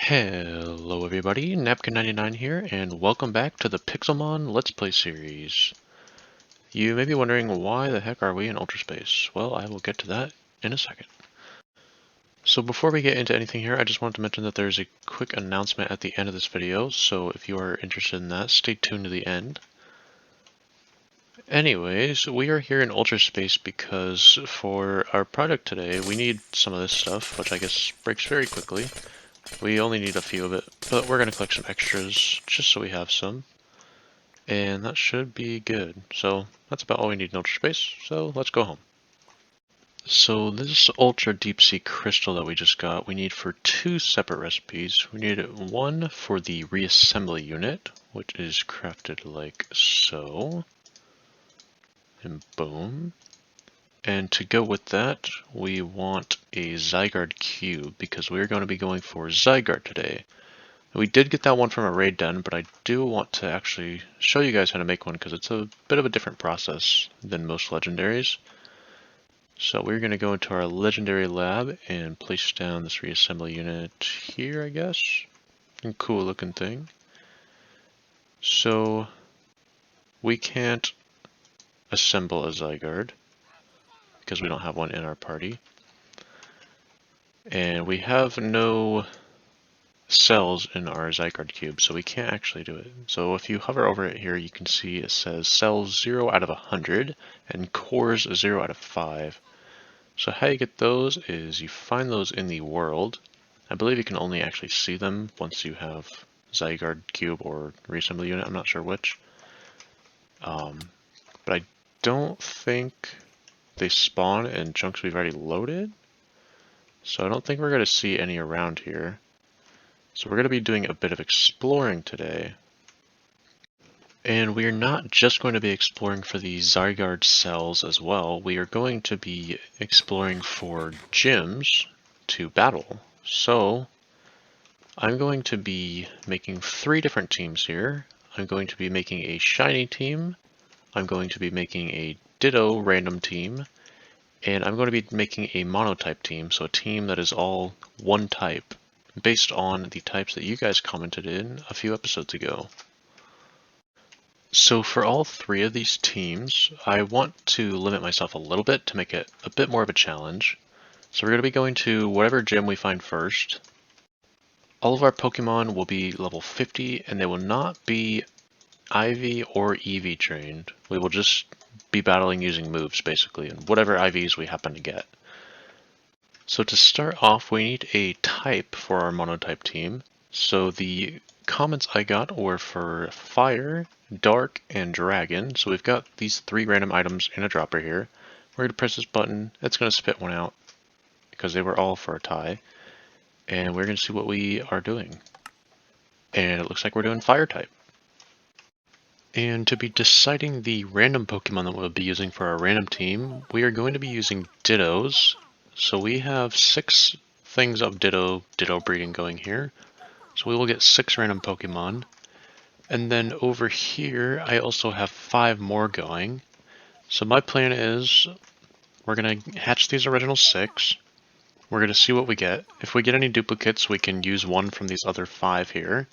Hello everybody, Napkin99 here, and welcome back to the Pixelmon Let's Play series. You may be wondering, why the heck are we in Ultra Space? Well, I will get to that in a second. So before we get into anything here, I just wanted to mention that there's a quick announcement at the end of this video, so if you are interested in that, stay tuned to the end. Anyways, we are here in Ultra Space because for our project today, we need some of this stuff, which I guess breaks very quickly. We only need a few of it, but we're going to collect some extras just so we have some. And that should be good. So that's about all we need in Ultra Space, so let's go home. So this Ultra Deep Sea Crystal that we just got, we need for two separate recipes. We need one for the Reassembly unit, which is crafted like so. And boom. And to go with that, we want a Zygarde cube, because we're going to be going for Zygarde today. We did get that one from a raid den, but I do want to actually show you guys how to make one, because it's a bit of a different process than most legendaries. So we're going to go into our legendary lab and place down this reassembly unit here, I guess. And cool looking thing. So we can't assemble a Zygarde because we don't have one in our party. And we have no cells in our Zygarde cube, so we can't actually do it. So if you hover over it here, you can see it says cells 0 out of 100 and cores 0 out of 5. So how you get those is you find those in the world. I believe you can only actually see them once you have Zygarde cube or reassembly unit, I'm not sure which. But I don't think they spawn in chunks we've already loaded. So I don't think we're going to see any around here. So we're going to be doing a bit of exploring today. And we are not just going to be exploring for the Zygarde cells as well. We are going to be exploring for gyms to battle. So I'm going to be making 3 different teams here. I'm going to be making a shiny team. I'm going to be making a ditto random team. And I'm going to be making a monotype team, so a team that is all one type, based on the types that you guys commented in a few episodes ago. So for all 3 of these teams, I want to limit myself a little bit to make it a bit more of a challenge. So we're going to be going to whatever gym we find first. All of our Pokemon will be level 50, and they will not be IV or EV trained. We will just be battling using moves, basically, and whatever IVs we happen to get. So to start off, we need a type for our monotype team. So the comments I got were for fire, dark, and dragon. So we've got these 3 random items in a dropper here. We're going to press this button. It's going to spit one out because they were all for a tie. And we're going to see what we are doing. And it looks like we're doing fire type. And to be deciding the random Pokemon that we'll be using for our random team, we are going to be using Dittos. So we have 6 things of Ditto breeding going here. So we will get 6 random Pokemon. And then over here, I also have 5 more going. So my plan is, we're going to hatch these original 6. We're going to see what we get. If we get any duplicates, we can use one from these other 5 here.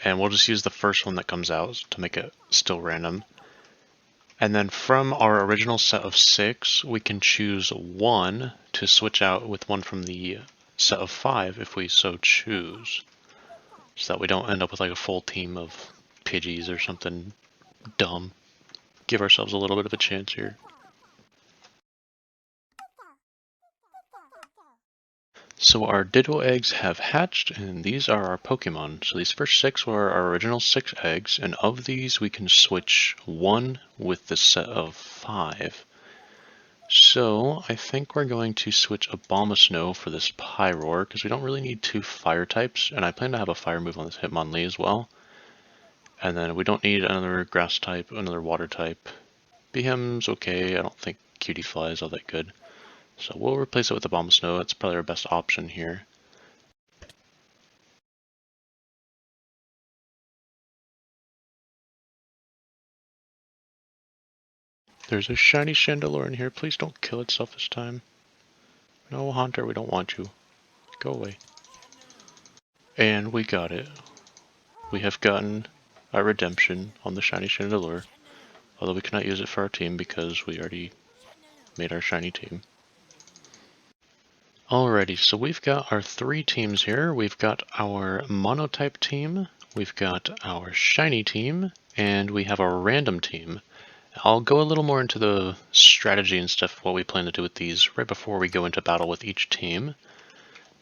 And we'll just use the first one that comes out to make it still random. And then from our original set of 6, we can choose one to switch out with one from the set of 5 if we so choose. So that we don't end up with like a full team of Pidgeys or something dumb. Give ourselves a little bit of a chance here. So our Ditto eggs have hatched, and these are our Pokemon. So these first 6 were our original 6 eggs, and of these we can switch one with the set of 5. So I think we're going to switch Abomasnow for this Pyroar, because we don't really need 2 fire types, and I plan to have a fire move on this Hitmonlee as well. And then we don't need another grass type, another water type. Behem's okay, I don't think Cutie is all that good. So we'll replace it with Abomasnow. It's probably our best option here. There's a shiny Chandelure in here. Please don't kill itself this time. No, Hunter, we don't want you. Go away. And we got it. We have gotten our redemption on the shiny Chandelure, although we cannot use it for our team because we already made our shiny team. Alrighty, so we've got our 3 teams here. We've got our Monotype team, we've got our shiny team, and we have our random team. I'll go a little more into the strategy and stuff, what we plan to do with these right before we go into battle with each team.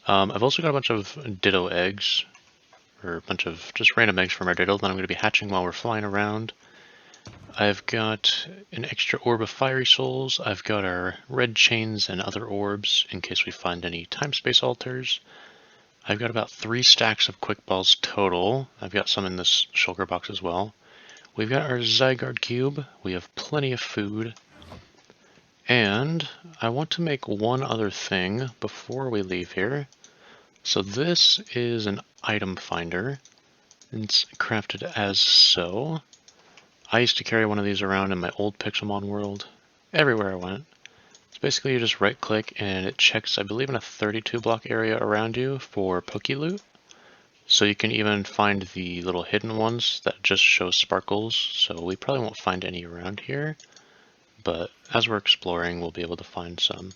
I've also got a bunch of Ditto eggs, or a bunch of just random eggs from our Ditto that I'm going to be hatching while we're flying around. I've got an extra orb of fiery souls. I've got our red chains and other orbs in case we find any time space altars. I've got about 3 stacks of quick balls total. I've got some in this shulker box as well. We've got our Zygarde cube. We have plenty of food. And I want to make one other thing before we leave here. So this is an item finder. It's crafted as so. I used to carry one of these around in my old Pixelmon world, everywhere I went. It's basically you just right click and it checks, I believe, in a 32 block area around you for Poke Loot. So you can even find the little hidden ones that just show sparkles, so we probably won't find any around here, but as we're exploring we'll be able to find some.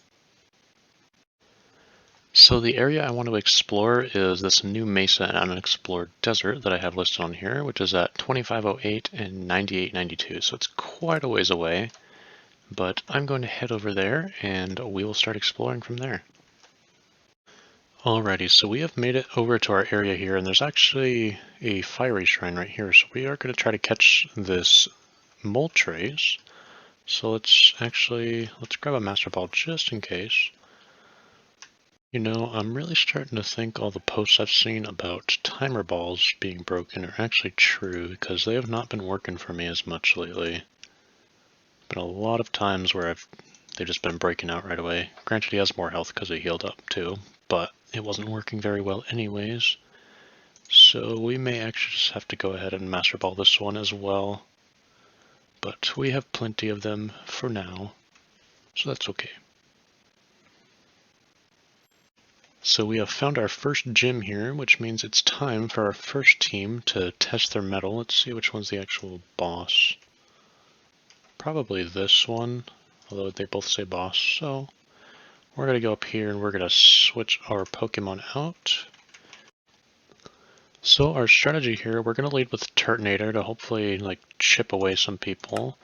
So the area I want to explore is this new mesa and unexplored desert that I have listed on here, which is at 2508 and 9892, so it's quite a ways away. But I'm going to head over there and we will start exploring from there. Alrighty, so we have made it over to our area here, and there's actually a fiery shrine right here, so we are going to try to catch this Moltres. So let's grab a Master Ball just in case. You know, I'm really starting to think all the posts I've seen about timer balls being broken are actually true, because they have not been working for me as much lately. Been a lot of times where they've just been breaking out right away. Granted, he has more health because he healed up too, but it wasn't working very well anyways. So we may actually just have to go ahead and Master Ball this one as well. But we have plenty of them for now, so that's okay. So we have found our first gym here, which means it's time for our first team to test their mettle. Let's see which one's the actual boss. Probably this one, although they both say boss, so we're going to go up here and we're going to switch our Pokemon out. So our strategy here, we're going to lead with Turtonator to hopefully chip away some people.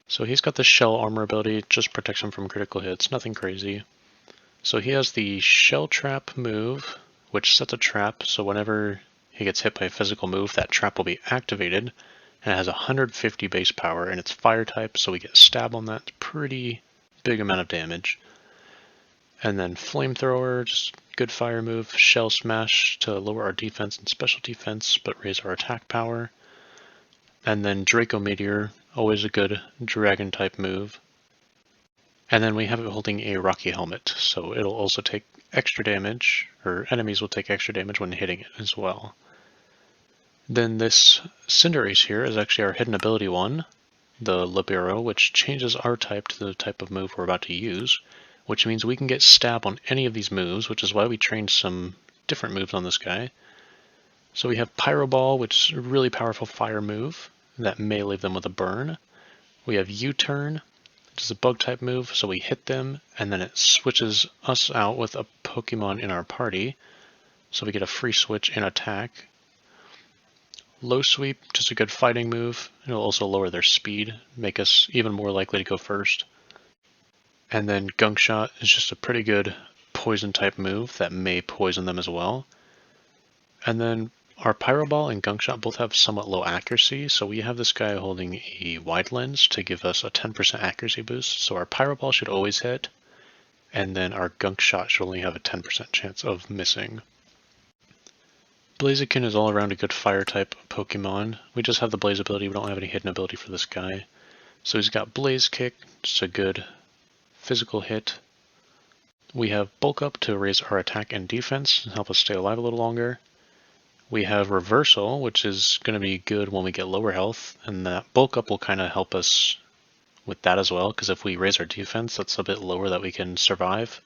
So he's got the shell armor ability, it just protects him from critical hits, nothing crazy. So he has the Shell Trap move, which sets a trap, so whenever he gets hit by a physical move, that trap will be activated. And it has 150 base power, and it's fire type, so we get stab on that. It's pretty big amount of damage. And then Flamethrower, just good fire move. Shell Smash to lower our defense and special defense, but raise our attack power. And then Draco Meteor, always a good dragon type move. And then we have it holding a Rocky Helmet, so it'll also take extra damage, or enemies will take extra damage when hitting it as well. Then this Cinderace here is actually our hidden ability one, the Libero, which changes our type to the type of move we're about to use, which means we can get stab on any of these moves, which is why we trained some different moves on this guy. So we have Pyro Ball, which is a really powerful fire move that may leave them with a burn. We have U-Turn, which is a bug type move, so we hit them, and then it switches us out with a Pokemon in our party, so we get a free switch in attack. Low Sweep, just a good fighting move. It'll also lower their speed, make us even more likely to go first. And then Gunk Shot is just a pretty good poison type move that may poison them as well. And then our Pyro Ball and Gunk Shot both have somewhat low accuracy, so we have this guy holding a wide lens to give us a 10% accuracy boost. So our Pyro Ball should always hit, and then our Gunk Shot should only have a 10% chance of missing. Blaziken is all around a good fire type Pokemon. We just have the Blaze ability, we don't have any hidden ability for this guy. So he's got Blaze Kick, just a good physical hit. We have Bulk Up to raise our attack and defense and help us stay alive a little longer. We have Reversal, which is going to be good when we get lower health, and that Bulk Up will kind of help us with that as well, because if we raise our defense, that's a bit lower that we can survive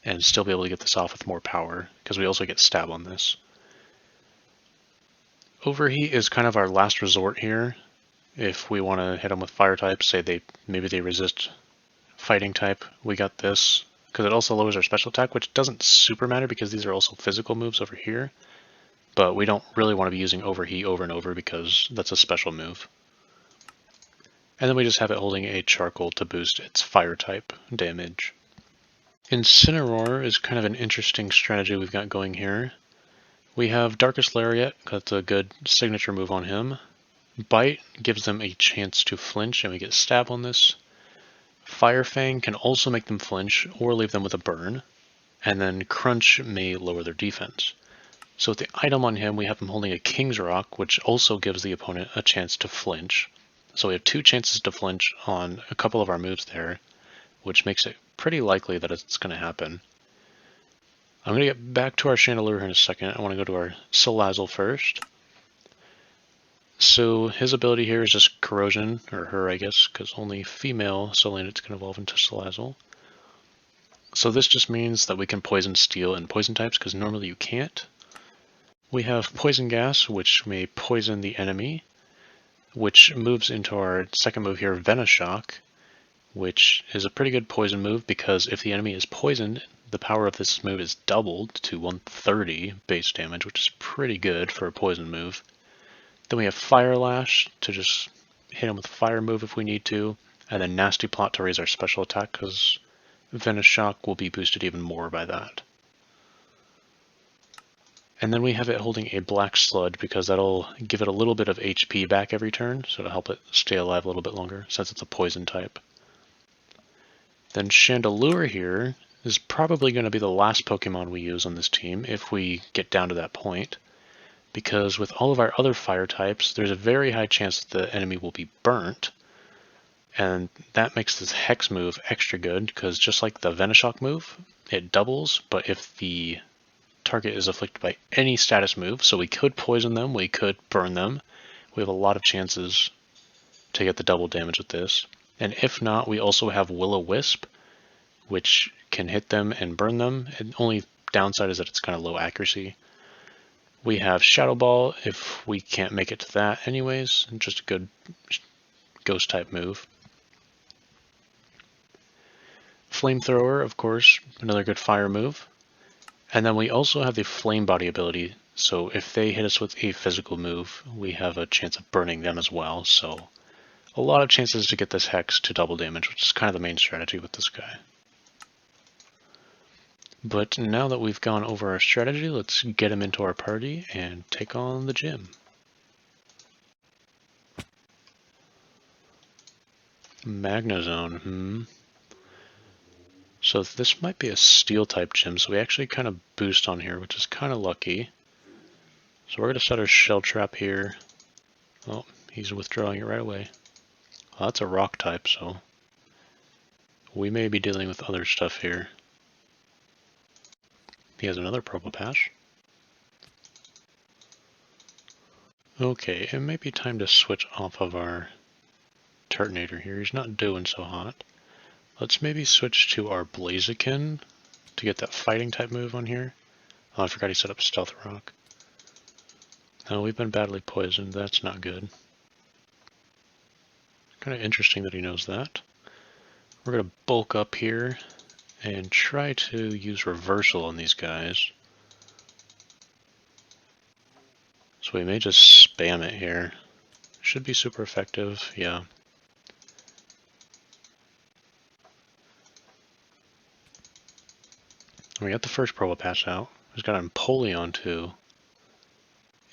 and still be able to get this off with more power, because we also get stab on this. Overheat is kind of our last resort here. If we want to hit them with fire types, say maybe they resist fighting type, we got this, because it also lowers our special attack, which doesn't super matter because these are also physical moves over here. But we don't really want to be using Overheat over and over because that's a special move. And then we just have it holding a charcoal to boost its fire type damage. Incineroar is kind of an interesting strategy we've got going here. We have Darkest Lariat, that's a good signature move on him. Bite gives them a chance to flinch and we get stab on this. Fire Fang can also make them flinch or leave them with a burn. And then Crunch may lower their defense. So with the item on him, we have him holding a King's Rock, which also gives the opponent a chance to flinch. So we have 2 chances to flinch on a couple of our moves there, which makes it pretty likely that it's going to happen. I'm going to get back to our Chandelure here in a second. I want to go to our Salazzle first. So his ability here is just Corrosion, or her I guess, because only female Solanites can evolve into Salazzle. So this just means that we can poison Steel and Poison types, because normally you can't. We have Poison Gas, which may poison the enemy, which moves into our second move here, Venoshock, which is a pretty good poison move because if the enemy is poisoned, the power of this move is doubled to 130 base damage, which is pretty good for a poison move. Then we have Fire Lash to just hit him with a fire move if we need to, and then Nasty Plot to raise our special attack because Venoshock will be boosted even more by that. And then we have it holding a Black Sludge because that'll give it a little bit of HP back every turn, so it'll help it stay alive a little bit longer since it's a poison type. Then Chandelure here is probably going to be the last Pokemon we use on this team if we get down to that point, because with all of our other fire types, there's a very high chance that the enemy will be burnt, and that makes this Hex move extra good because just like the Venoshock move, it doubles, but if the target is afflicted by any status move, so we could poison them, we could burn them. We have a lot of chances to get the double damage with this. And if not, we also have Will-O-Wisp, which can hit them and burn them. The only downside is that it's kind of low accuracy. We have Shadow Ball if we can't make it to that anyways, just a good ghost type move. Flamethrower, of course, another good fire move. And then we also have the Flame Body ability, so if they hit us with a physical move, we have a chance of burning them as well, so a lot of chances to get this Hex to double damage, which is kind of the main strategy with this guy. But now that we've gone over our strategy, let's get him into our party and take on the gym. Magnezone, So this might be a Steel type gym, so we actually kind of boost on here, which is kind of lucky. So we're going to set our Shell Trap here. Oh, he's withdrawing it right away. Well, that's a Rock type, so we may be dealing with other stuff here. He has another Probopass. Okay, it may be time to switch off of our Turtonator here. He's not doing so hot. Let's maybe switch to our Blaziken to get that fighting type move on here. Oh, I forgot he set up Stealth Rock. No, we've been badly poisoned. That's not good. Kind of interesting that he knows that. We're going to bulk up here and try to use Reversal on these guys. So we may just spam it here. Should be super effective, yeah. We got the first Probopass out. He's got Empoleon too.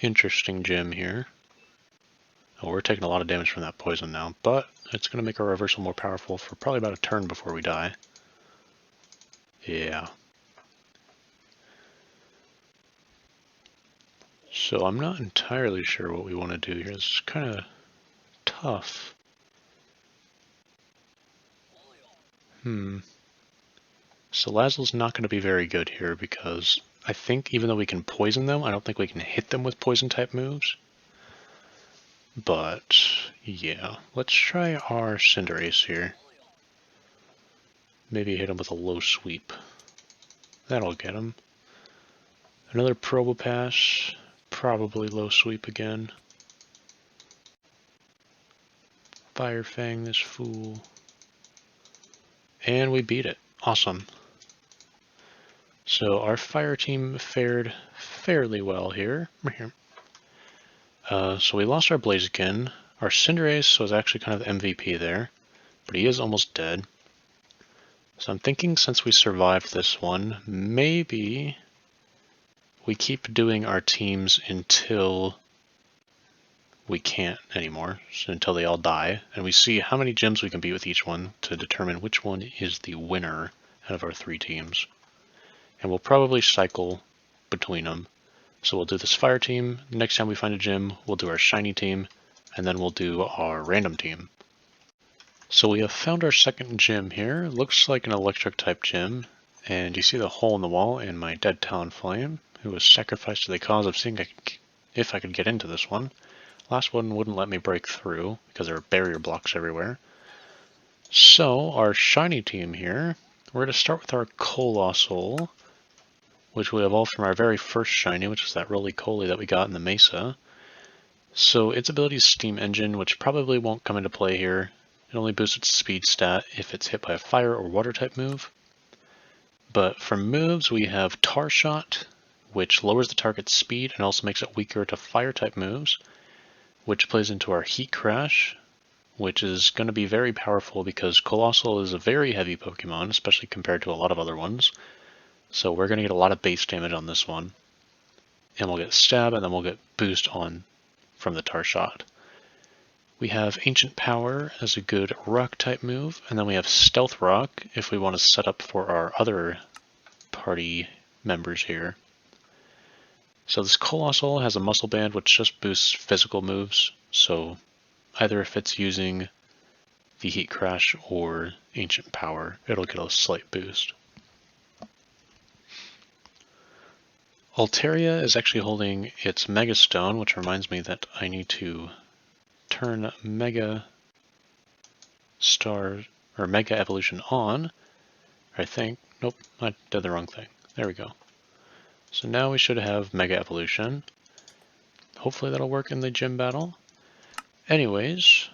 Interesting gym here. Oh, we're taking a lot of damage from that poison now, but it's going to make our reversal more powerful for probably about a turn before we die. Yeah. So I'm not entirely sure what we want to do here. It's kind of tough. Salazzle's not going to be very good here because I think even though we can poison them, I don't think we can hit them with poison type moves. But yeah, let's try our Cinderace here. Maybe hit him with a low sweep. That'll get him. Another Probopass probably low sweep again. Fire Fang this fool. And we beat it. Awesome. So our fire team fared fairly well here. So we lost our Blaziken. Our Cinderace was actually kind of the MVP there, but he is almost dead. So I'm thinking since we survived this one, maybe we keep doing our teams until we can't anymore, so until they all die, and we see how many gyms we can beat with each one to determine which one is the winner out of our 3 teams. And we'll probably cycle between them. So we'll do this fire team, next time we find a gym, we'll do our shiny team, and then we'll do our random team. So we have found our second gym here. Looks like an electric type gym, and you see the hole in the wall in my dead Talonflame, who was sacrificed to the cause of seeing if I could get into this one. Last one wouldn't let me break through because there are barrier blocks everywhere. So our shiny team here, we're going to start with our Colossal, which we evolved from our very first shiny, which is that Roly-Coly that we got in the Mesa. So its ability is Steam Engine, which probably won't come into play here. It only boosts its speed stat if it's hit by a fire or water type move. But for moves, we have Tar Shot, which lowers the target's speed and also makes it weaker to fire type moves, which plays into our Heat Crash, which is going to be very powerful because Colossal is a very heavy Pokemon, especially compared to a lot of other ones. So we're going to get a lot of base damage on this one. And we'll get Stab, and then we'll get Boost on from the Tar Shot. We have Ancient Power as a good Rock-type move, and then we have Stealth Rock if we want to set up for our other party members here. So this Colossal has a Muscle Band which just boosts physical moves, so either if it's using the Heat Crash or Ancient Power, it'll get a slight boost. Altaria is actually holding its Mega Stone, which reminds me that I need to turn Mega Star or Mega Evolution on. I think. Nope, I did the wrong thing. There we go. So now we should have Mega Evolution. Hopefully that'll work in the gym battle. Anyways,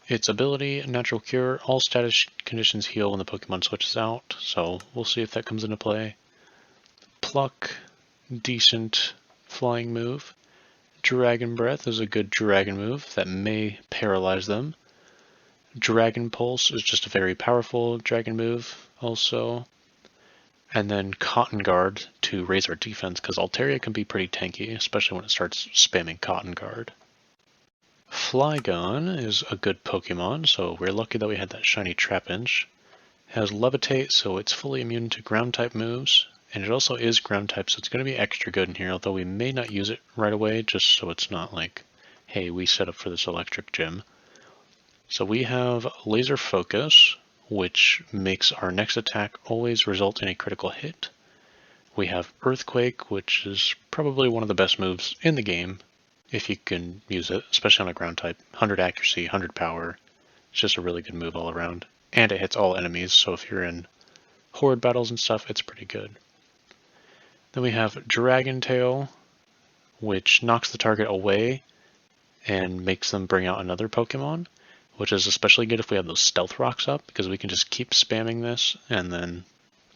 its ability, Natural Cure, all status conditions heal when the Pokemon switches out, so we'll see if that comes into play. Pluck, decent flying move. Dragon Breath is a good dragon move that may paralyze them. Dragon Pulse is just a very powerful dragon move also. And then Cotton Guard to raise our defense, because Altaria can be pretty tanky, especially when it starts spamming Cotton Guard. Flygon is a good Pokemon, so we're lucky that we had that shiny Trapinch. It has Levitate, so it's fully immune to ground type moves, and it also is ground type, so it's going to be extra good in here, although we may not use it right away, just so it's not like, hey, we set up for this electric gym. So we have Laser Focus, which makes our next attack always result in a critical hit. We have Earthquake, which is probably one of the best moves in the game, if you can use it, especially on a ground type. 100 accuracy, 100 power. It's just a really good move all around. And it hits all enemies, so if you're in horde battles and stuff, it's pretty good. Then we have Dragon Tail, which knocks the target away and makes them bring out another Pokemon, which is especially good if we have those Stealth Rocks up, because we can just keep spamming this and then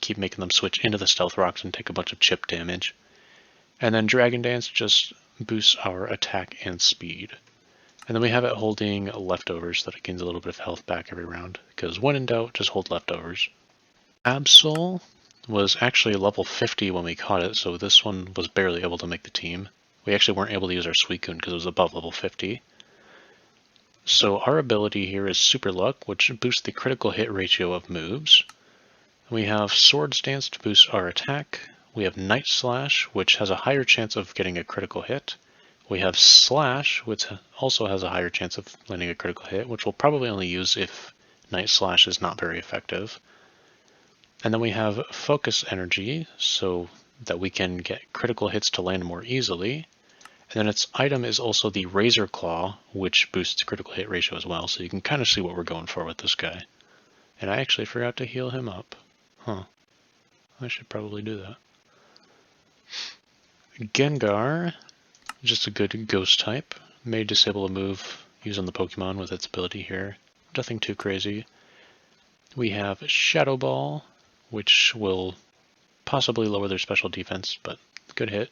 keep making them switch into the Stealth Rocks and take a bunch of chip damage. And then Dragon Dance just boosts our attack and speed. And then we have it holding Leftovers, so that it gains a little bit of health back every round, because when in doubt, just hold Leftovers. Absol was actually level 50 when we caught it, so this one was barely able to make the team. We actually weren't able to use our Suicune because it was above level 50. So our ability here is Super Luck, which boosts the critical hit ratio of moves. We have Swords Dance to boost our attack. We have Night Slash, which has a higher chance of getting a critical hit. We have Slash, which also has a higher chance of landing a critical hit, which we'll probably only use if Night Slash is not very effective. And then we have Focus Energy, so that we can get critical hits to land more easily. And then its item is also the Razor Claw, which boosts critical hit ratio as well, so you can kind of see what we're going for with this guy. And I actually forgot to heal him up. Huh. I should probably do that. Gengar Just a good ghost type. May disable a move used on the Pokemon with its ability here. Nothing too crazy. We have Shadow Ball, which will possibly lower their special defense, but good hit.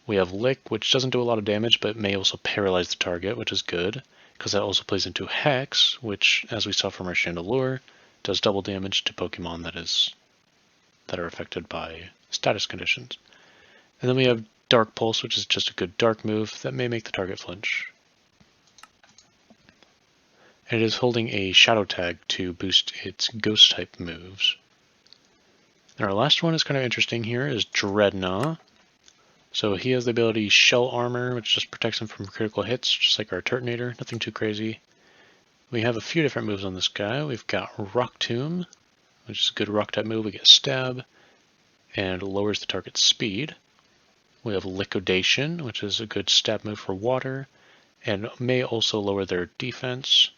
We have Lick, which doesn't do a lot of damage, but may also paralyze the target, which is good, because that also plays into Hex, which, as we saw from our Chandelure, does double damage to Pokemon that are affected by status conditions. And then we have Dark Pulse, which is just a good dark move that may make the target flinch. And it is holding a Shadow Tag to boost its Ghost type moves. And our last one is kind of interesting here, is Dreadnought. So he has the ability Shell Armor, which just protects him from critical hits, just like our Turtonator, nothing too crazy. We have a few different moves on this guy. We've got Rock Tomb, which is a good rock type move. We get Stab, and lowers the target's speed. We have Liquidation, which is a good stab move for water, and may also lower their defense.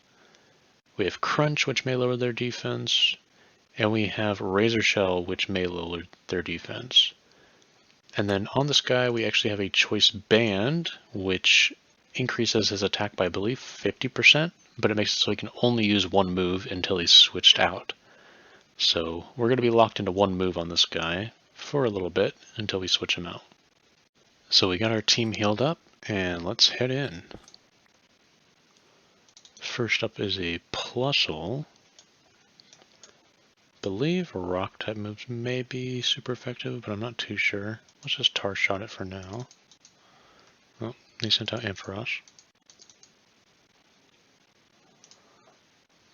We have Crunch, which may lower their defense. And we have Razor Shell, which may lower their defense. And then on this guy, we actually have a Choice Band, which increases his attack by, I believe, 50%, but it makes it so he can only use one move until he's switched out. So we're going to be locked into one move on this guy for a little bit until we switch him out. So we got our team healed up, and let's head in. First up is a Plusle. Believe rock type moves may be super effective, but I'm not too sure. Let's just tar shot it for now. Oh, he sent out Ampharos.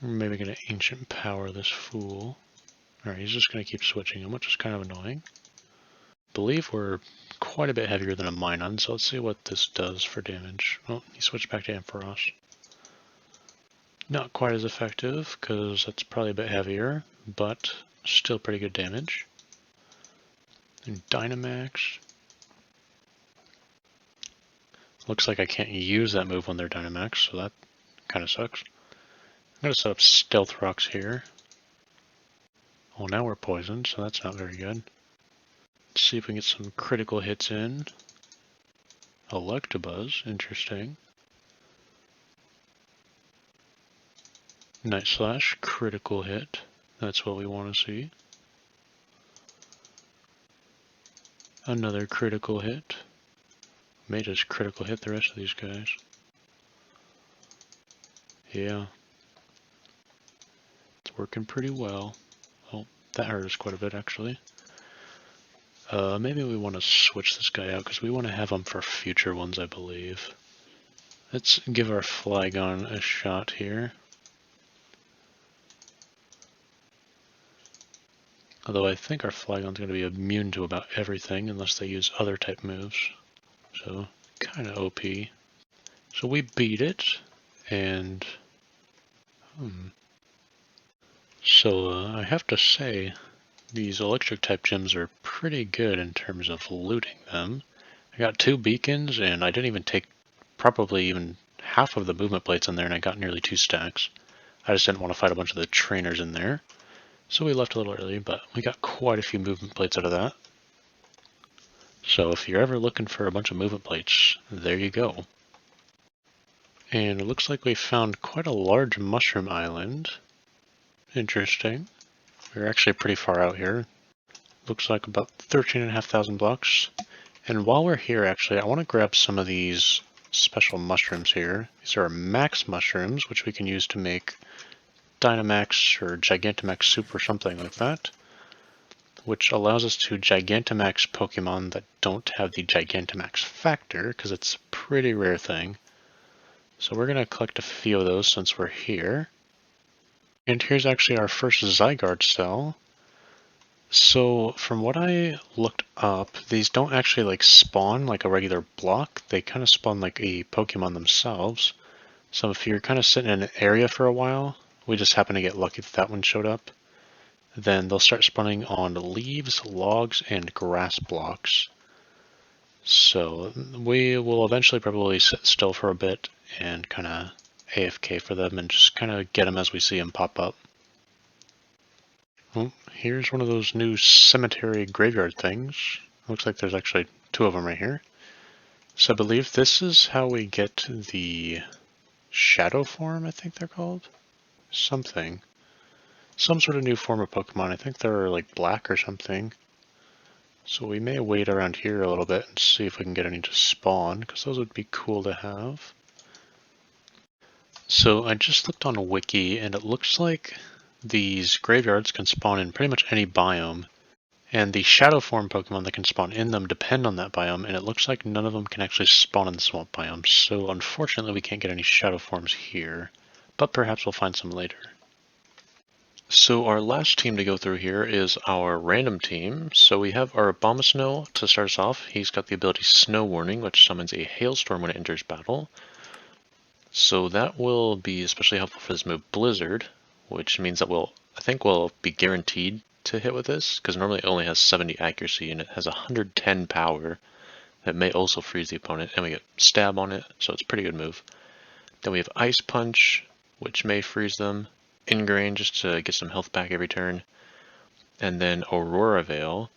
We're maybe going to Ancient Power this fool. Alright, he's just going to keep switching him, which is kind of annoying. Believe we're quite a bit heavier than a Minun, so let's see what this does for damage. Oh, he switched back to Ampharos. Not quite as effective, because that's probably a bit heavier, but still pretty good damage. And Dynamax. Looks like I can't use that move when they're Dynamax, so that kind of sucks. I'm going to set up Stealth Rocks here. Well, now we're poisoned, so that's not very good. Let's see if we can get some critical hits in. Electabuzz, interesting. Night Slash, critical hit. That's what we want to see. Another critical hit. May just critical hit the rest of these guys. Yeah. It's working pretty well. Oh, that hurt us quite a bit actually. Maybe we want to switch this guy out because we want to have him for future ones, I believe. Let's give our Flygon a shot here. Although I think our Flygon's going to be immune to about everything unless they use other type moves. So, kind of OP. So we beat it, and... So I have to say, these electric type gyms are pretty good in terms of looting them. I got 2 beacons, and I didn't even take probably even half of the movement plates in there, and I got nearly 2 stacks. I just didn't want to fight a bunch of the trainers in there. So we left a little early, but we got quite a few movement plates out of that. So if you're ever looking for a bunch of movement plates, there you go. And it looks like we found quite a large mushroom island. Interesting. We're actually pretty far out here. Looks like about 13,500 blocks. And while we're here, actually, I want to grab some of these special mushrooms here. These are max mushrooms, which we can use to make Dynamax or Gigantamax soup or something like that, which allows us to Gigantamax Pokemon that don't have the Gigantamax factor, because it's a pretty rare thing. So we're going to collect a few of those since we're here. And here's actually our first Zygarde cell. So from what I looked up, these don't actually like spawn like a regular block. They kind of spawn like a Pokemon themselves. So if you're kind of sitting in an area for a while, we just happen to get lucky that one showed up, then they'll start spawning on leaves, logs, and grass blocks. So we will eventually probably sit still for a bit and kind of AFK for them and just kind of get them as we see them pop up. Well, here's one of those new cemetery graveyard things. Looks like there's actually 2 of them right here. So I believe this is how we get the shadow form, I think they're called? Something. Some sort of new form of Pokemon. I think they're like black or something. So we may wait around here a little bit and see if we can get any to spawn, because those would be cool to have. So I just looked on a wiki, and it looks like these graveyards can spawn in pretty much any biome. And the shadow form Pokemon that can spawn in them depend on that biome, and it looks like none of them can actually spawn in the swamp biome. So unfortunately we can't get any shadow forms here, but perhaps we'll find some later. So our last team to go through here is our random team. So we have our Abomasnow to start us off. He's got the ability Snow Warning, which summons a hailstorm when it enters battle. So that will be especially helpful for this move Blizzard, which means that I think we'll be guaranteed to hit with this, because normally it only has 70 accuracy and it has 110 power. That may also freeze the opponent, and we get Stab on it, so it's a pretty good move. Then we have Ice Punch, which may freeze them. Ingrain, just to get some health back every turn. And then Aurora Veil,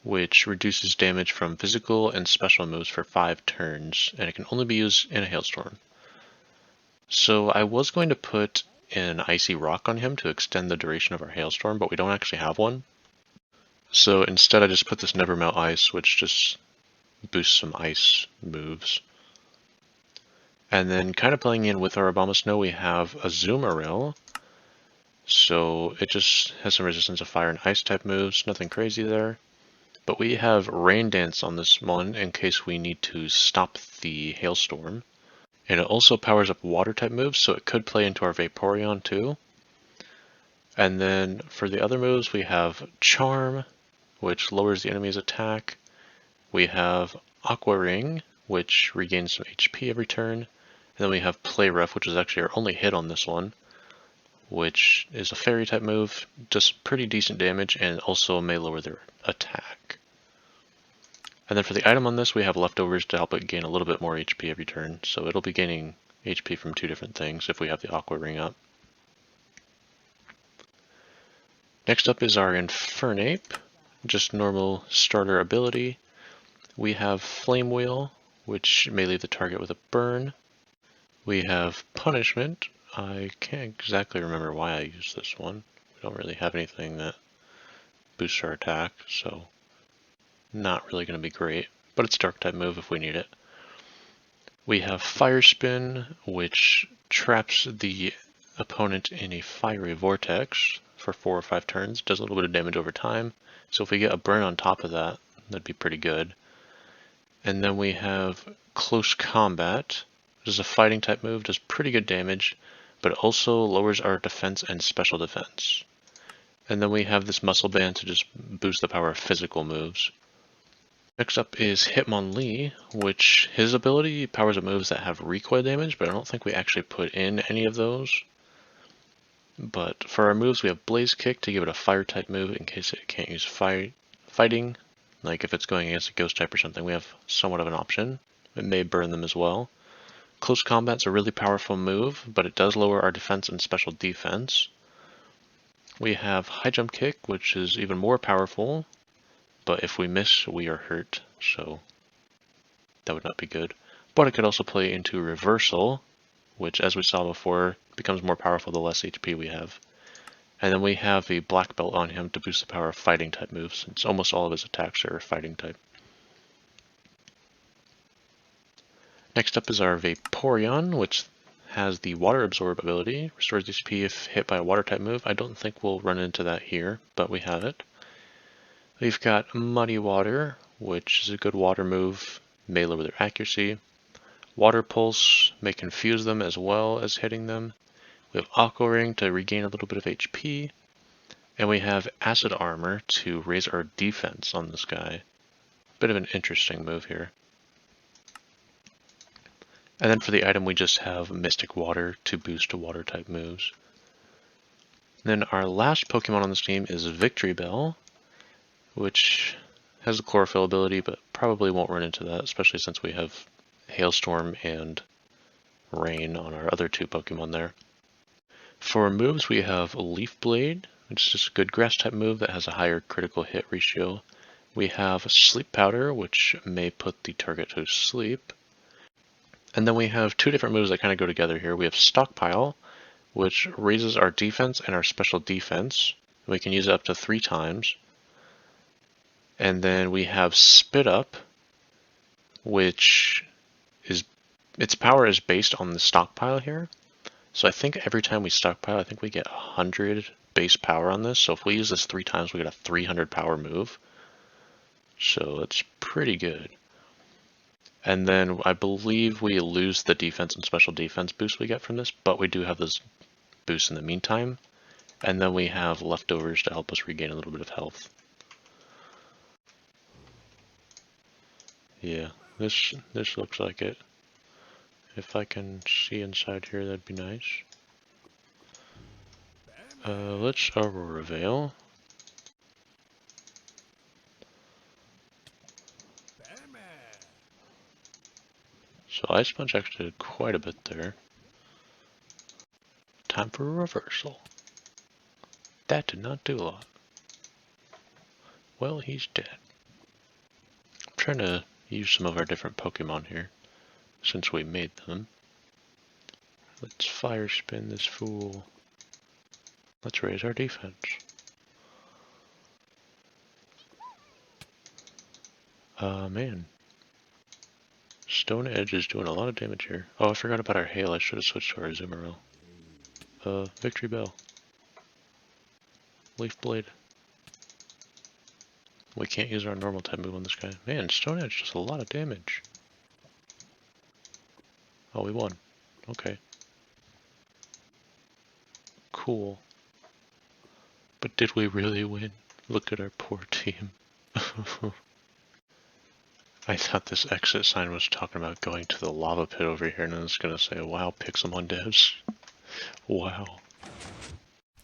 which reduces damage from physical and special moves for 5 turns, and it can only be used in a hailstorm. So I was going to put an Icy Rock on him to extend the duration of our hailstorm, but we don't actually have one. So instead I just put this Never Melt Ice, which just boosts some ice moves. And then kind of playing in with our Abomasnow, we have Azumarill. So it just has some resistance to fire and ice type moves, nothing crazy there. But we have Rain Dance on this one in case we need to stop the hailstorm. And it also powers up water type moves, so it could play into our Vaporeon too. And then for the other moves, we have Charm, which lowers the enemy's attack. We have Aqua Ring, which regains some HP every turn. And then we have Play Rough, which is actually our only hit on this one, which is a fairy type move, does pretty decent damage, and also may lower their attack. And then for the item on this, we have Leftovers to help it gain a little bit more HP every turn, so it'll be gaining HP from 2 different things if we have the Aqua Ring up. Next up is our Infernape, just normal starter ability. We have Flame Wheel, which may leave the target with a burn. We have Punishment. I can't exactly remember why I used this one. We don't really have anything that boosts our attack, so not really going to be great, but it's a dark type move if we need it. We have Fire Spin, which traps the opponent in a fiery vortex for 4 or 5 turns. Does a little bit of damage over time, so if we get a burn on top of that, that'd be pretty good. And then we have Close Combat, which is a fighting type move, does pretty good damage, but it also lowers our defense and special defense. And then we have this Muscle Band to just boost the power of physical moves. Next up is Hitmonlee, which his ability powers up moves that have recoil damage, but I don't think we actually put in any of those. But for our moves, we have Blaze Kick to give it a fire type move in case it can't use fighting. Like if it's going against a ghost type or something, we have somewhat of an option. It may burn them as well. Close Combat's a really powerful move, but it does lower our defense and special defense. We have High Jump Kick, which is even more powerful, but if we miss, we are hurt, so that would not be good. But it could also play into Reversal, which, as we saw before, becomes more powerful the less HP we have. And then we have a Black Belt on him to boost the power of fighting type moves, since almost all of his attacks are fighting type. Next up is our Vaporeon, which has the Water Absorb ability, restores HP if hit by a water type move. I don't think we'll run into that here, but we have it. We've got Muddy Water, which is a good water move, may lower their accuracy. Water Pulse may confuse them as well as hitting them. We have Aqua Ring to regain a little bit of HP. And we have Acid Armor to raise our defense on this guy. Bit of an interesting move here. And then for the item, we just have Mystic Water to boost water type moves. And then our last Pokemon on this team is Victory Bell, which has the Chlorophyll ability, but probably won't run into that, especially since we have Hailstorm and Rain on our other 2 Pokemon there. For moves, we have Leaf Blade, which is just a good grass type move that has a higher critical hit ratio. We have Sleep Powder, which may put the target to sleep. And then we have two different moves that kind of go together here. We have Stockpile, which raises our defense and our special defense. We can use it up to 3 times. And then we have Spit Up, which is its power is based on the stockpile here. So I think every time we stockpile, I think we get 100 base power on this. So if we use this 3 times, we get a 300 power move. So it's pretty good. And then I believe we lose the defense and special defense boost we get from this, but we do have those boosts in the meantime. And then we have leftovers to help us regain a little bit of health. Yeah, this looks like it. If I can see inside here, that'd be nice. Let's Aurora Veil. So Ice Punch actually did quite a bit there. Time for a reversal. That did not do a lot. Well, he's dead. I'm trying to use some of our different Pokemon here, since we made them. Let's Fire Spin this fool. Let's raise our defense. Man. Stone Edge is doing a lot of damage here. Oh, I forgot about our Hail. I should have switched to our Azumarill. Victory Bell. Leaf Blade. We can't use our normal type move on this guy. Man, Stone Edge does a lot of damage. Oh, we won. Okay. Cool. But did we really win? Look at our poor team. I thought this exit sign was talking about going to the lava pit over here, and it's gonna say, wow, Pixelmon devs. Wow.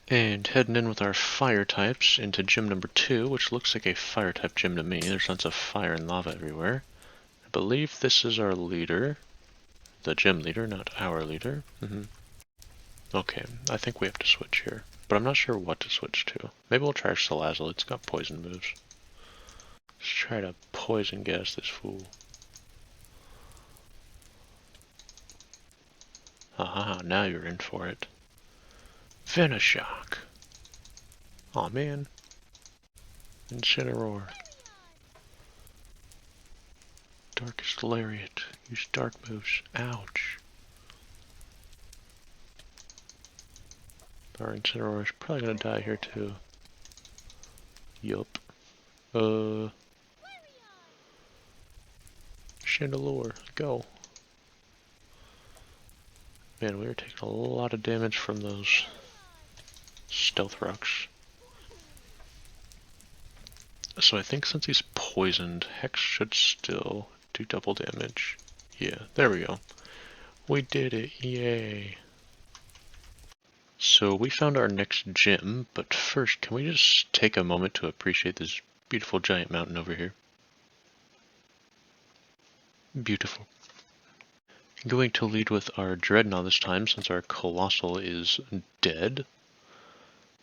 And heading in with our fire types into gym number 2, which looks like a fire type gym to me. There's lots of fire and lava everywhere. I believe this is our leader. The gym leader, not our leader. Okay, I think we have to switch here. But I'm not sure what to switch to. Maybe we'll try Salazzle, it's got poison moves. Let's try to poison gas this fool. Aha, now you're in for it. Venoshock. Aw, man. Incineroar. Darkest Lariat. Use dark moves. Ouch. Our Incineroar is probably gonna die here too. Yup. Chandelure, go. Man, we were taking a lot of damage from those stealth rocks. So I think since he's poisoned, Hex should still do double damage. Yeah, there we go. We did it, yay. So we found our next gym, but first, can we just take a moment to appreciate this beautiful giant mountain over here? Beautiful. I'm going to lead with our Dreadnought this time, since our Colossal is dead.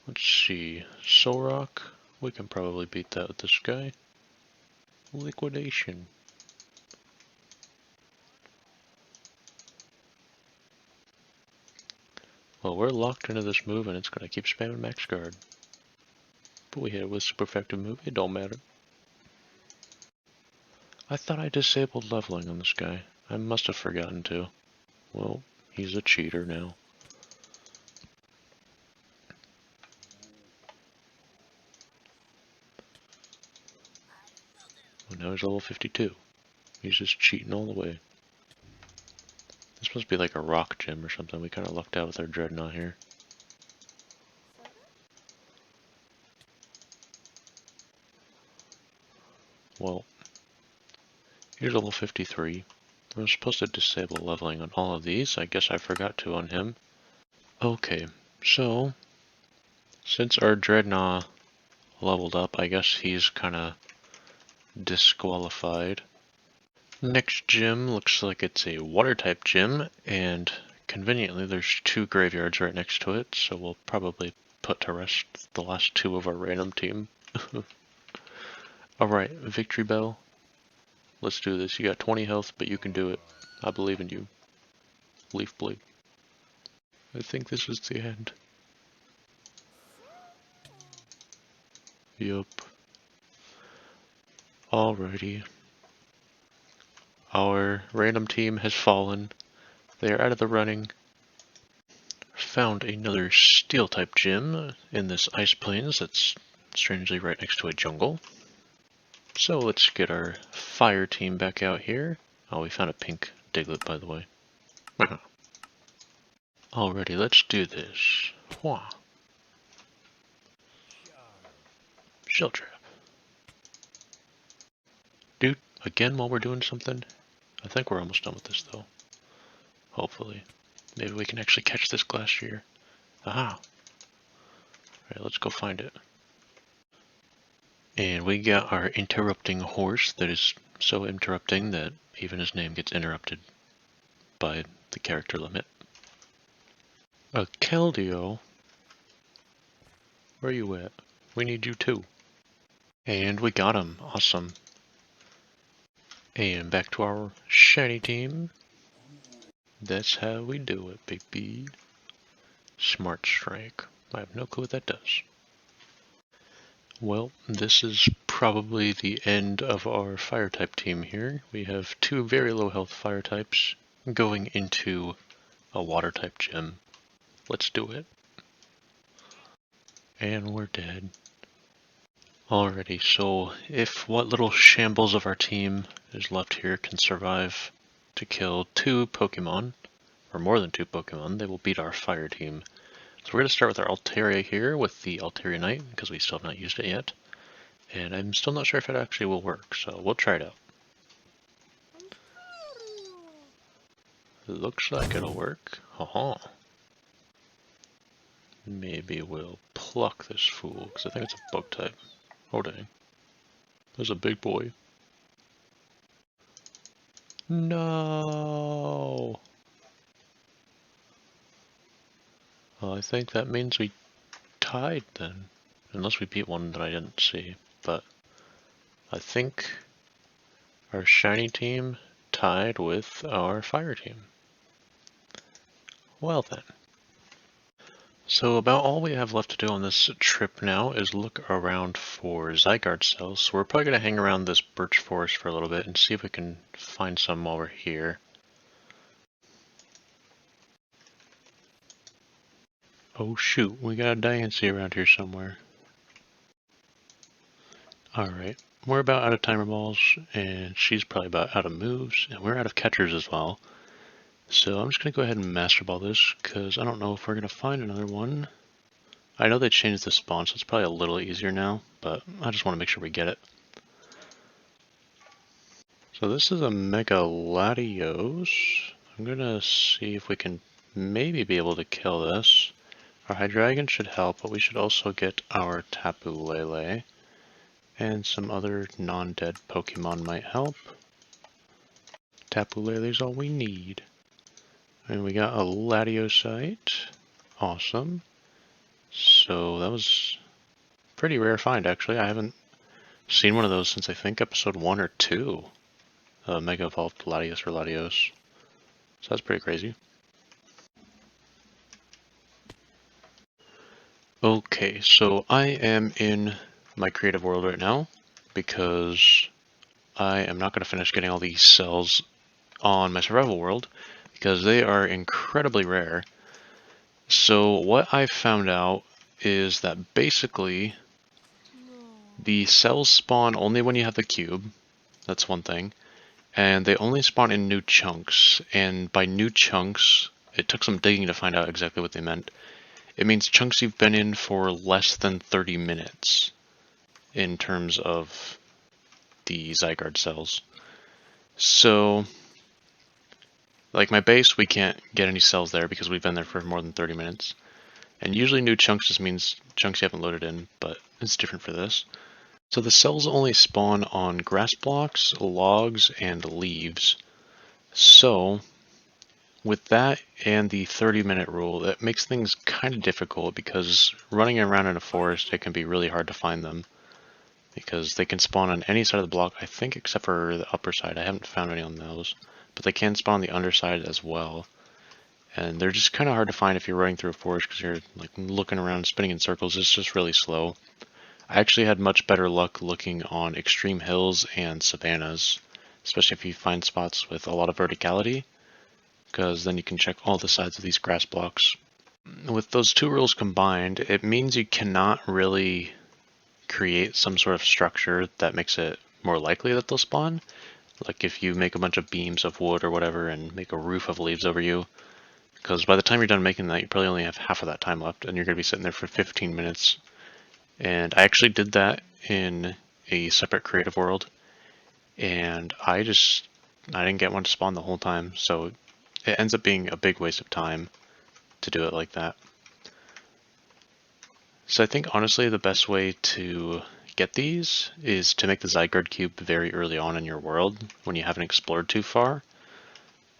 Let's see, Solrock, we can probably beat that with this guy. Liquidation. Well, we're locked into this move and it's going to keep spamming Max Guard. But we hit it with super effective move, it don't matter. I thought I disabled leveling on this guy. I must have forgotten to. Well, he's a cheater now. Well, now he's level 52. He's just cheating all the way. This must be like a rock gym or something. We kind of lucked out with our Dreadnought here. Well, here's level 53. I was supposed to disable leveling on all of these. I guess I forgot to on him. Okay, so since our Dreadnought leveled up, I guess he's kind of disqualified. Next gym looks like it's a water type gym, and conveniently there's 2 graveyards right next to it, so we'll probably put to rest the last 2 of our random team. Alright, Victory Bell. Let's do this. You got 20 health, but you can do it. I believe in you. Leaf Blade. I think this is the end. Yup. Alrighty. Our random team has fallen. They are out of the running. Found another steel type gym in this ice plains that's strangely right next to a jungle. So let's get our fire team back out here. Oh, we found a pink Diglett, by the way. Alrighty, let's do this. Wah. Shell trap. Dude, again while we're doing something? I think we're almost done with this though. Hopefully. Maybe we can actually catch this glacier. Aha! Alright, let's go find it. And we got our interrupting horse that is so interrupting that even his name gets interrupted by the character limit. A Keldeo? Where are you at? We need you too. And we got him. Awesome. And back to our shiny team. That's how we do it, baby. Smart Strike. I have no clue what that does. Well, this is probably the end of our fire type team here. We have two very low health fire types going into a water type gym. Let's do it. And we're dead. Alrighty, so if what little shambles of our team is left here can survive to kill 2 Pokemon, or more than 2 Pokemon, they will beat our fire team. So we're going to start with our Altaria here with the Altaria Knight, because we still have not used it yet. And I'm still not sure if it actually will work, so we'll try it out. Looks like it'll work. Haha. Maybe we'll pluck this fool, because I think it's a bug type. Oh dang. There's a big boy. No! Well, I think that means we tied then. Unless we beat one that I didn't see. But I think our shiny team tied with our fire team. Well then. So about all we have left to do on this trip now is look around for Zygarde cells. So we're probably going to hang around this birch forest for a little bit and see if we can find some while we're here. Oh shoot, we got a Diancie around here somewhere. Alright, we're about out of timer balls, and she's probably about out of moves, and we're out of catchers as well. So I'm just going to go ahead and Master Ball this, because I don't know if we're going to find another one. I know they changed the spawn, so it's probably a little easier now, but I just want to make sure we get it. So this is a Mega Latios. I'm going to see if we can maybe be able to kill this. Our Hydreigon should help, but we should also get our Tapu Lele. And some other non-dead Pokemon might help. Tapu Lele's all we need. And we got a Latiosite. Awesome. So that was a pretty rare find actually. I haven't seen one of those since I think episode 1 or 2. Mega Evolved Latios or Latios. So that's pretty crazy. Okay, so I am in my creative world right now because I am not going to finish getting all these cells on my survival world because they are incredibly rare. So what I found out is that basically the cells spawn only when you have the cube. That's one thing. And they only spawn in new chunks. And by new chunks, it took some digging to find out exactly what they meant. It means chunks you've been in for less than 30 minutes in terms of the Zygarde cells. So, like my base, we can't get any cells there because we've been there for more than 30 minutes. And usually new chunks just means chunks you haven't loaded in, but it's different for this. So the cells only spawn on grass blocks, logs, and leaves. So, with that and the 30-minute rule, that makes things kind of difficult because running around in a forest, it can be really hard to find them. because they can spawn on any side of the block, I think, except for the upper side. I haven't found any on those, but they can spawn on the underside as well. And they're just kind of hard to find if you're running through a forest because you're like looking around, spinning in circles. It's just really slow. I actually had much better luck looking on extreme hills and savannas, especially if you find spots with a lot of verticality, because then you can check all the sides of these grass blocks. With those two rules combined, it means you cannot really create some sort of structure that makes it more likely that they'll spawn. Like if you make a bunch of beams of wood or whatever and make a roof of leaves over you, because by the time you're done making that, you probably only have half of that time left, and you're going to be sitting there for 15 minutes. And I actually did that in a separate creative world, and I didn't get one to spawn the whole time, so it ends up being a big waste of time to do it like that. So I think honestly the best way to get these is to make the Zygarde cube very early on in your world when you haven't explored too far,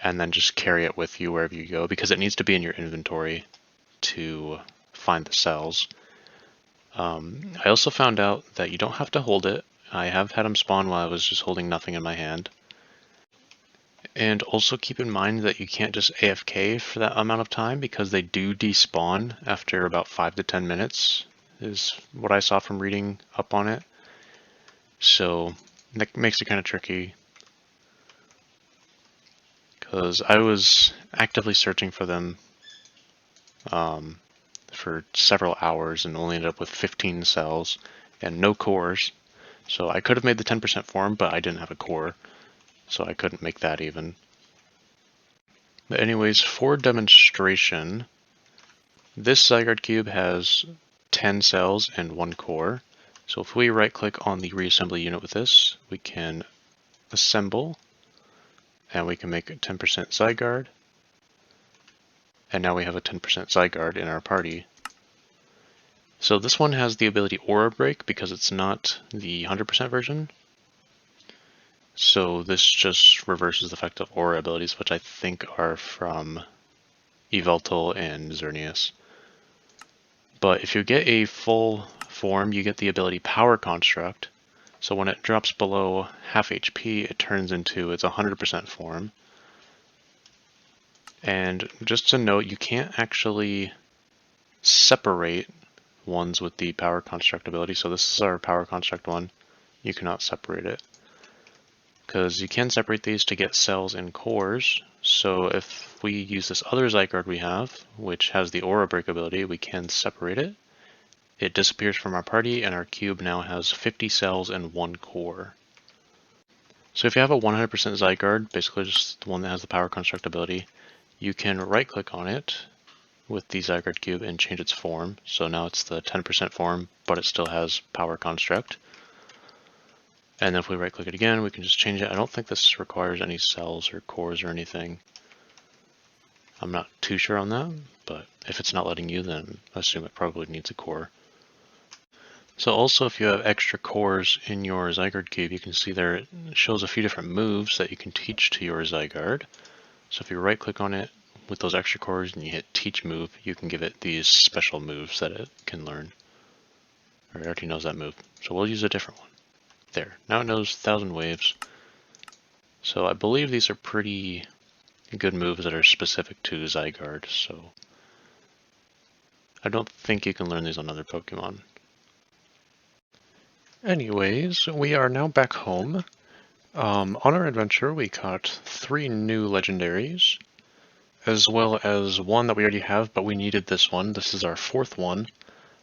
and then just carry it with you wherever you go, because it needs to be in your inventory to find the cells. I also found out that you don't have to hold it. I have had them spawn while I was just holding nothing in my hand. And also keep in mind that you can't just AFK for that amount of time, because they do despawn after about 5 to 10 minutes, is what I saw from reading up on it. So that makes it kind of tricky, because I was actively searching for them for several hours and only ended up with 15 cells and no cores. So I could have made the 10% form, but I didn't have a core, so I couldn't make that even. But anyways, for demonstration, this Zygarde cube has 10 cells and 1 core. So if we right click on the reassembly unit with this, we can assemble, and we can make a 10% Zygarde. And now we have a 10% Zygarde in our party. So this one has the ability Aura Break because it's not the 100% version. So this just reverses the effect of Aura abilities, which I think are from Yveltal and Xerneas. But if you get a full form, you get the ability Power Construct. So when it drops below half HP, it turns into its 100% form. And just to note, you can't actually separate ones with the Power Construct ability. So this is our Power Construct one. You cannot separate it, because you can separate these to get cells and cores. So if we use this other Zygarde we have, which has the Aura Break ability, we can separate it. It disappears from our party, and our cube now has 50 cells and 1 core. So if you have a 100% Zygarde, basically just the one that has the Power Construct ability, you can right click on it with the Zygarde cube and change its form. So now it's the 10% form, but it still has Power Construct. And then if we right click it again, we can just change it. I don't think this requires any cells or cores or anything. I'm not too sure on that, but if it's not letting you, then I assume it probably needs a core. So also if you have extra cores in your Zygarde cube, you can see there it shows a few different moves that you can teach to your Zygarde. So if you right click on it with those extra cores and you hit teach move, you can give it these special moves that it can learn. Or it already knows that move, so we'll use a different one. There, now it knows 1000 waves. So I believe these are pretty good moves that are specific to Zygarde, so I don't think you can learn these on other Pokemon. Anyways, we are now back home. On our adventure, we caught 3 new legendaries, as well as one that we already have, but we needed this one. This is our 4th one.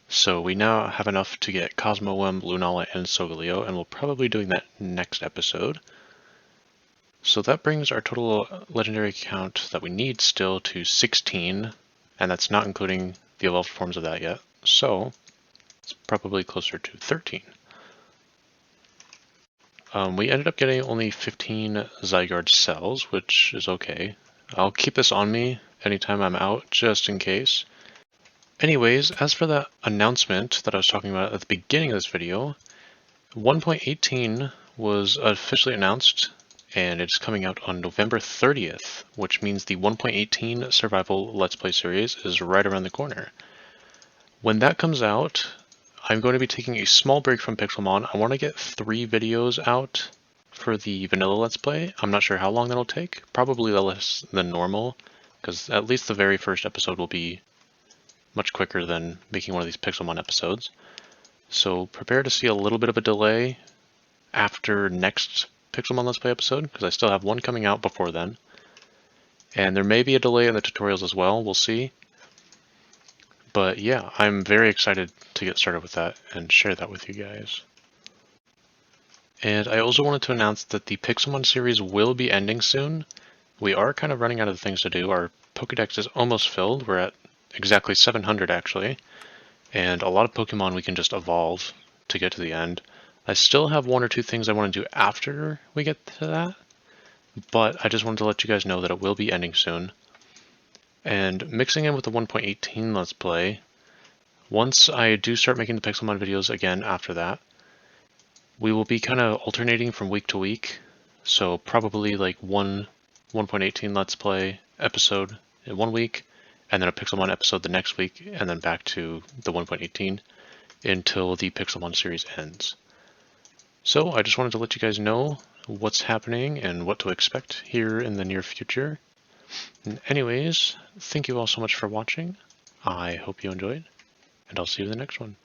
So we now have enough to get Cosmowem, Lunala, and Solgaleo, and we'll probably be doing that next episode. So that brings our total legendary count that we need still to 16, and that's not including the evolved forms of that yet. So it's probably closer to 13. We ended up getting only 15 Zygarde cells, which is okay. I'll keep this on me anytime I'm out, just in case. Anyways, as for that announcement that I was talking about at the beginning of this video, 1.18 was officially announced, and it's coming out on November 30th, which means the 1.18 Survival Let's Play series is right around the corner. When that comes out, I'm going to be taking a small break from Pixelmon. I want to get 3 videos out for the vanilla Let's Play. I'm not sure how long that'll take. Probably less than normal, because at least the very first episode will be much quicker than making one of these Pixelmon episodes. So prepare to see a little bit of a delay after next Pixelmon Let's Play episode, because I still have one coming out before then. And there may be a delay in the tutorials as well, we'll see. But yeah, I'm very excited to get started with that and share that with you guys. And I also wanted to announce that the Pixelmon series will be ending soon. We are kind of running out of things to do. Our Pokédex is almost filled. We're at exactly 700 actually. And a lot of Pokemon we can just evolve to get to the end. I still have 1 or 2 things I want to do after we get to that. But I just wanted to let you guys know that it will be ending soon. And mixing in with the 1.18 Let's Play, once I do start making the Pixelmon videos again after that, we will be kind of alternating from week to week. So probably like 1.18 Let's Play episode in 1 week, and then a Pixelmon episode the next week, and then back to the 1.18 until the Pixelmon series ends. So I just wanted to let you guys know what's happening and what to expect here in the near future. And anyways, thank you all so much for watching. I hope you enjoyed, and I'll see you in the next one.